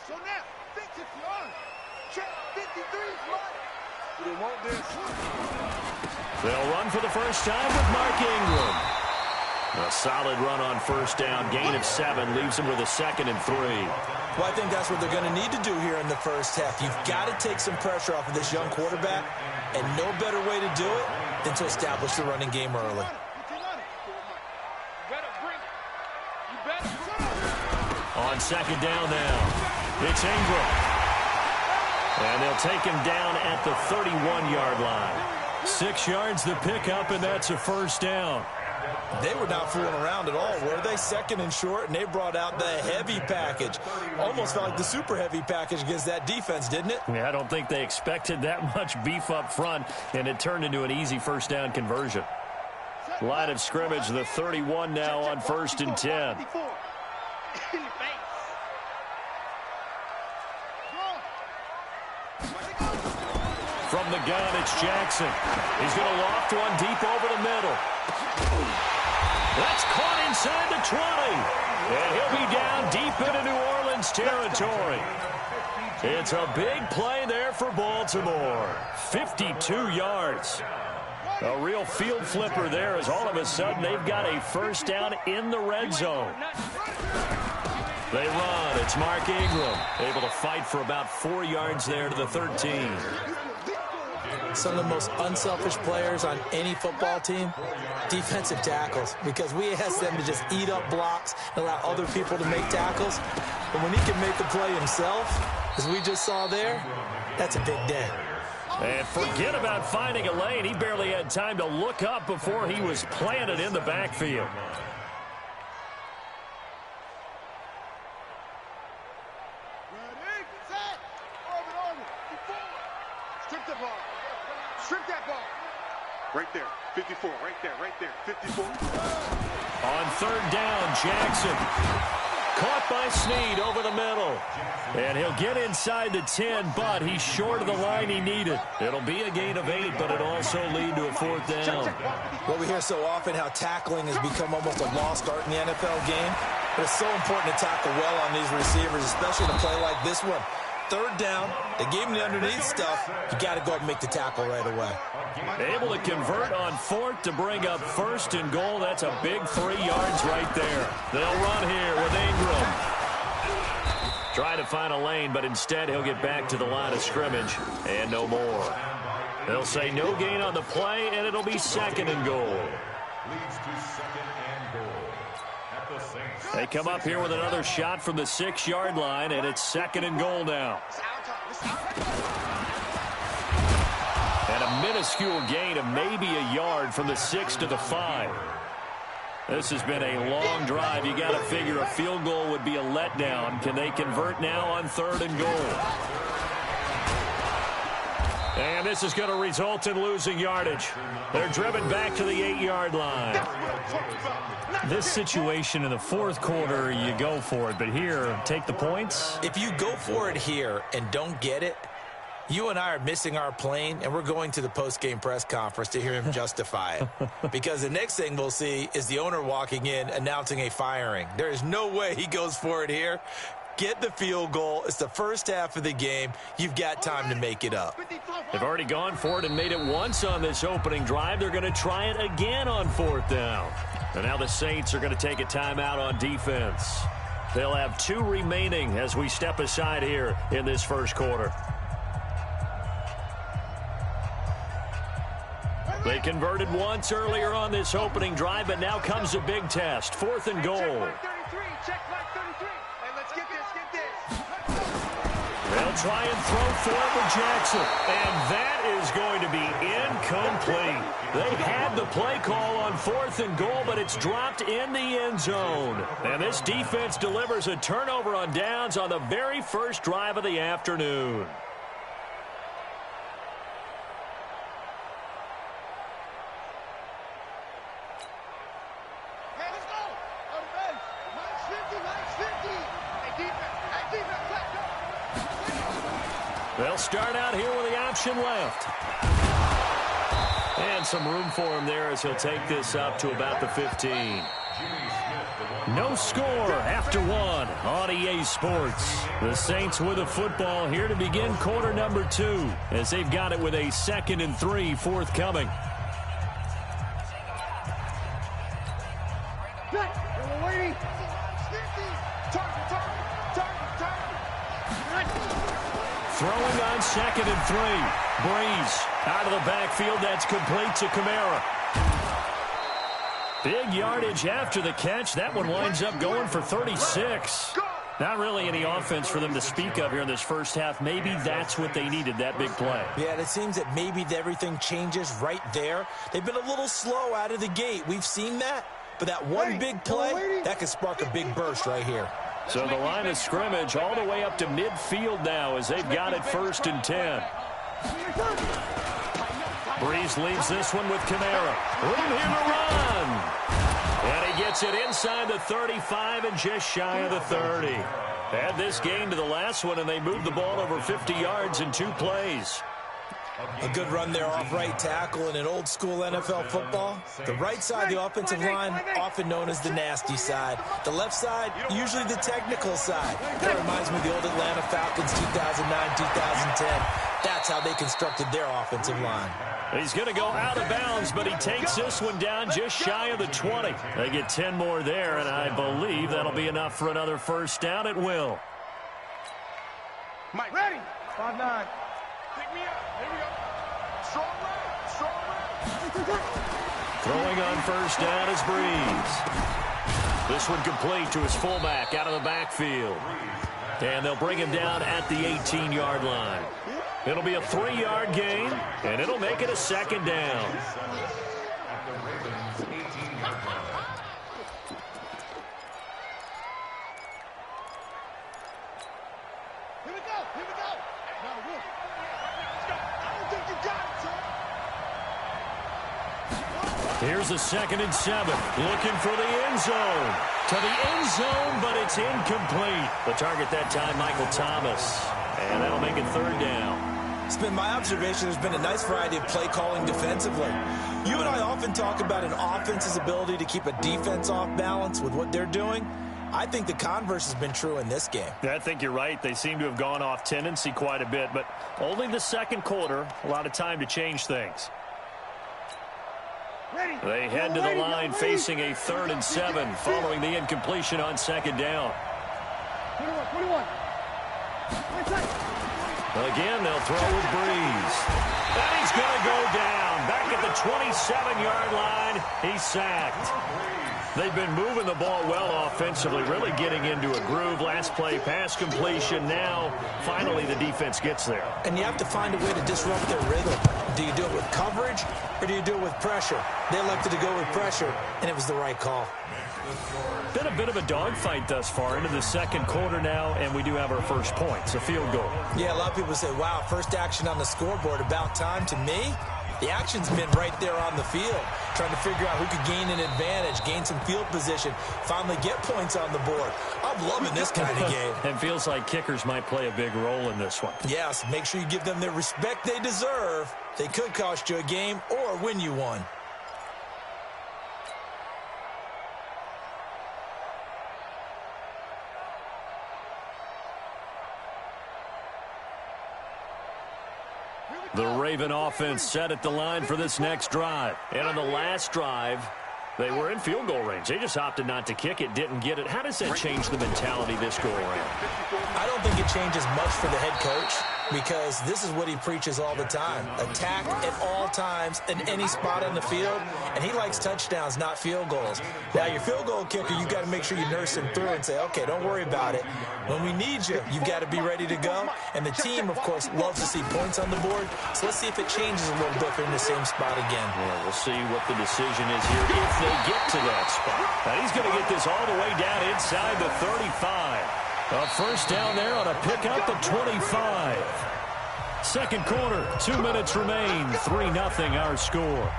So now, think if you are. Check 53, right? They want this. They'll run for the first time with Mark Ingram. A solid run on first down. Gain of 7 leaves him with a 2nd and 3. Well, I think that's what they're going to need to do here in the first half. You've got to take some pressure off of this young quarterback, and no better way to do it than to establish the running game early. On second down now, it's Ingram. And they'll take him down at the 31-yard line. 6 yards the pickup, and that's a first down. They were not fooling around at all, were they? 2nd and short, and they brought out the heavy package. Almost felt like the super heavy package against that defense, didn't it? Yeah, I don't think they expected that much beef up front, and it turned into an easy first down conversion. Line of scrimmage, the 31 now on 1st and 10. From the gun, it's Jackson. He's going to loft one deep over the middle. That's caught inside the 20. And he'll be down deep into New Orleans territory. It's a big play there for Baltimore. 52 yards. A real field flipper there as all of a sudden they've got a first down in the red zone. They run. It's Mark Ingram, able to fight for about 4 yards there to the 13. Some of the most unselfish players on any football team, defensive tackles, because we ask them to just eat up blocks and allow other people to make tackles. But when he can make the play himself, as we just saw there, that's a big day. And forget about finding a lane. He barely had time to look up before he was planted in the backfield. Right there, 54, right there, 54. On third down, Jackson. Caught by Snead over the middle. And he'll get inside the 10, but he's short of the line he needed. It'll be a gain of 8, but it'll also lead to a 4th down. Well, we hear so often how tackling has become almost a lost art in the NFL game. But it's so important to tackle well on these receivers, especially in a play like this one. Third down, they gave him the underneath stuff. You got to go up and make the tackle right away. Able to convert on 4th to bring up 1st and goal. That's a big 3 yards right there. They'll run here with Ingram. Trying to find a lane, but instead he'll get back to the line of scrimmage and no more. They'll say no gain on the play, and it'll be 2nd and goal. They come up here with another shot from the 6-yard line, and it's 2nd and goal now. And a minuscule gain of maybe a yard from the 6 to the 5. This has been a long drive. You got to figure a field goal would be a letdown. Can they convert now on 3rd and goal? And this is going to result in losing yardage. They're driven back to the 8-yard line. This situation in the 4th quarter, you go for it. But here, take the points. If you go for it here and don't get it, you and I are missing our plane, and we're going to the post-game press conference to hear him justify it. Because the next thing we'll see is the owner walking in announcing a firing. There is no way he goes for it here. Get the field goal. It's the first half of the game. You've got time to make it up. They've already gone for it and made it once on this opening drive. They're going to try it again on 4th down. And now the Saints are going to take a timeout on defense. They'll have 2 remaining as we step aside here in this first quarter. They converted once earlier on this opening drive, but now comes a big test. 4th and goal. They'll try and throw for it with Jackson. And that is going to be incomplete. They had the play call on 4th and goal, but it's dropped in the end zone. And this defense delivers a turnover on downs on the very first drive of the afternoon. They'll start out here with the option left. And some room for him there as he'll take this up to about the 15. No score after one on EA Sports. The Saints with a football here to begin quarter number 2 as they've got it with a 2nd and 3 forthcoming. Throwing on 2nd and 3. Breeze out of the backfield. That's complete to Kamara. Big yardage after the catch. That one winds up going for 36. Not really any offense for them to speak of here in this first half. Maybe that's what they needed, that big play. Yeah, and it seems that maybe everything changes right there. They've been a little slow out of the gate. We've seen that. But that one big play, that could spark a big burst right here. So the line of scrimmage all the way up to midfield now as they've got it 1st and 10. Breeze leaves this one with Kamara. Room here to run. And he gets it inside the 35 and just shy of the 30. Add this game to the last one, and they moved the ball over 50 yards in 2 plays. A good run there off right tackle in an old-school NFL football. The right side, the offensive line, often known as the nasty side. The left side, usually the technical side. That reminds me of the old Atlanta Falcons 2009-2010. That's how they constructed their offensive line. He's going to go out of bounds, but he takes this one down just shy of the 20. They get 10 more there, and I believe that'll be enough for another first down. It will. Mike, ready? 5-9. Pick me up. Here we go. Strong right. Strong right. Throwing on first down is Breeze. This one complete to his fullback out of the backfield. And they'll bring him down at the 18-yard line. It'll be a 3-yard gain, and it'll make it a 2nd down. Here we go. Here we go. Now, look. I don't think you got it, son. Here's a 2nd and 7. Looking for the end zone. To the end zone, but it's incomplete. The target that time, Michael Thomas. And that'll make it 3rd down. It's been my observation there's been a nice variety of play calling defensively. You and I often talk about an offense's ability to keep a defense off balance with what they're doing. I think the converse has been true in this game. I think you're right. They seem to have gone off tendency quite a bit, but only the 2nd quarter, a lot of time to change things. They head to the line facing a 3rd and 7 following the incompletion on 2nd down. 21. Again, they'll throw with Breeze. And he's going to go down. Back at the 27-yard line, he's sacked. They've been moving the ball well offensively, really getting into a groove. Last play, pass completion. Now, finally, the defense gets there. And you have to find a way to disrupt their rhythm. Do you do it with coverage, or do you do it with pressure? They elected to go with pressure, and it was the right call. Been a bit of a dogfight thus far into the 2nd quarter now, and we do have our first points, a field goal. Yeah, a lot of people say, wow, first action on the scoreboard, about time. To me, the action's been right there on the field, trying to figure out who could gain an advantage, gain some field position, finally get points on the board. I'm loving this kind of game. It feels like kickers might play a big role in this one. Yes, make sure you give them the respect they deserve. They could cost you a game or win you one. The Raven offense set at the line for this next drive. And on the last drive, they were in field goal range. They just opted not to kick it, didn't get it. How does that change the mentality this go around? I don't think it changes much for the head coach, because this is what he preaches all the time. Attack at all times in any spot on the field, and he likes touchdowns, not field goals. Now, your field goal kicker, you've got to make sure you nurse him through and say, okay, don't worry about it. When we need you, you've got to be ready to go. And the team, of course, loves to see points on the board. So let's see if it changes a little bit if they're in the same spot again. Well, we'll see what the decision is here if they get to that spot. Now, he's going to get this all the way down inside the 35. A first down there on a pickup of 25. 2nd quarter, 2 minutes remain. 3-0 our score.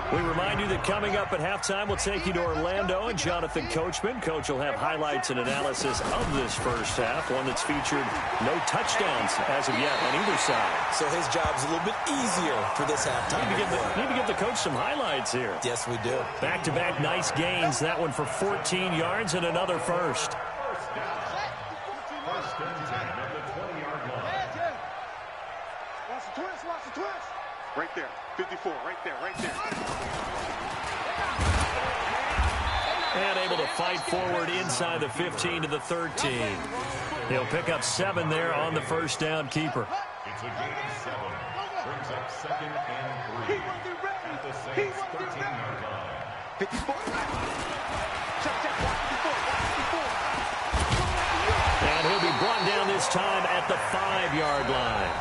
We remind you that coming up at halftime, we'll take you to Orlando and Jonathan Coachman. Coach will have highlights and analysis of this first half, one that's featured no touchdowns as of yet on either side. So his job's a little bit easier for this halftime. Need to give the coach some highlights here. Yes, we do. Back-to-back nice gains. That one for 14 yards and another first. Right there, 54, right there. And able to fight forward inside the 15 to the 13. He'll pick up 7 there on the first down keeper. It's a gain of 7. Brings up 2nd and 3 at the Saints' 13-yard line. 54. And he'll be brought down this time at the 5-yard line.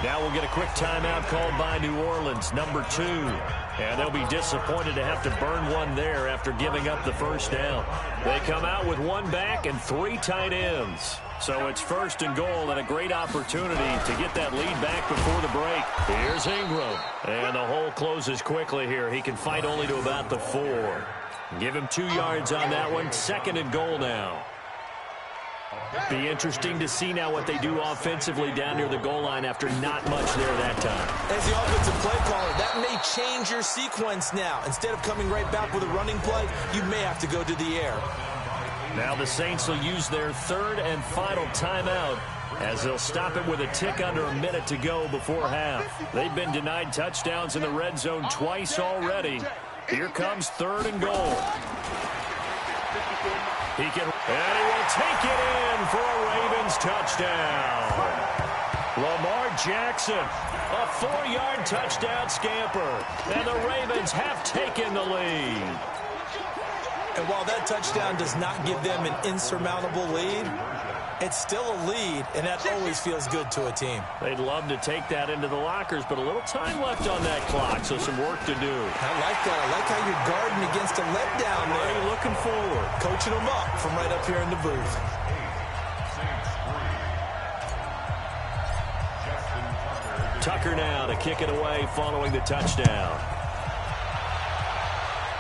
Now we'll get a quick timeout called by New Orleans, number 2. And they'll be disappointed to have to burn one there after giving up the first down. They come out with 1 back and 3 tight ends. So it's 1st and goal and a great opportunity to get that lead back before the break. Here's Ingram. And the hole closes quickly here. He can fight only to about the 4. Give him 2 yards on that one. 2nd and goal now. Be interesting to see now what they do offensively down near the goal line after not much there that time. As the offensive play caller, that may change your sequence now. Instead of coming right back with a running play, you may have to go to the air. Now the Saints will use their 3rd and final timeout as they'll stop it with a tick under a minute to go before half. They've been denied touchdowns in the red zone twice already. Here comes 3rd and goal. And he will take it in for a Ravens touchdown. Lamar Jackson, a 4-yard touchdown scamper. And the Ravens have taken the lead. And while that touchdown does not give them an insurmountable lead, it's still a lead, and that always feels good to a team. They'd love to take that into the lockers, but a little time left on that clock, so some work to do. I like that. I like how you're guarding against a letdown there. You're looking forward. Coaching them up from right up here in the booth. Tucker now to kick it away following the touchdown.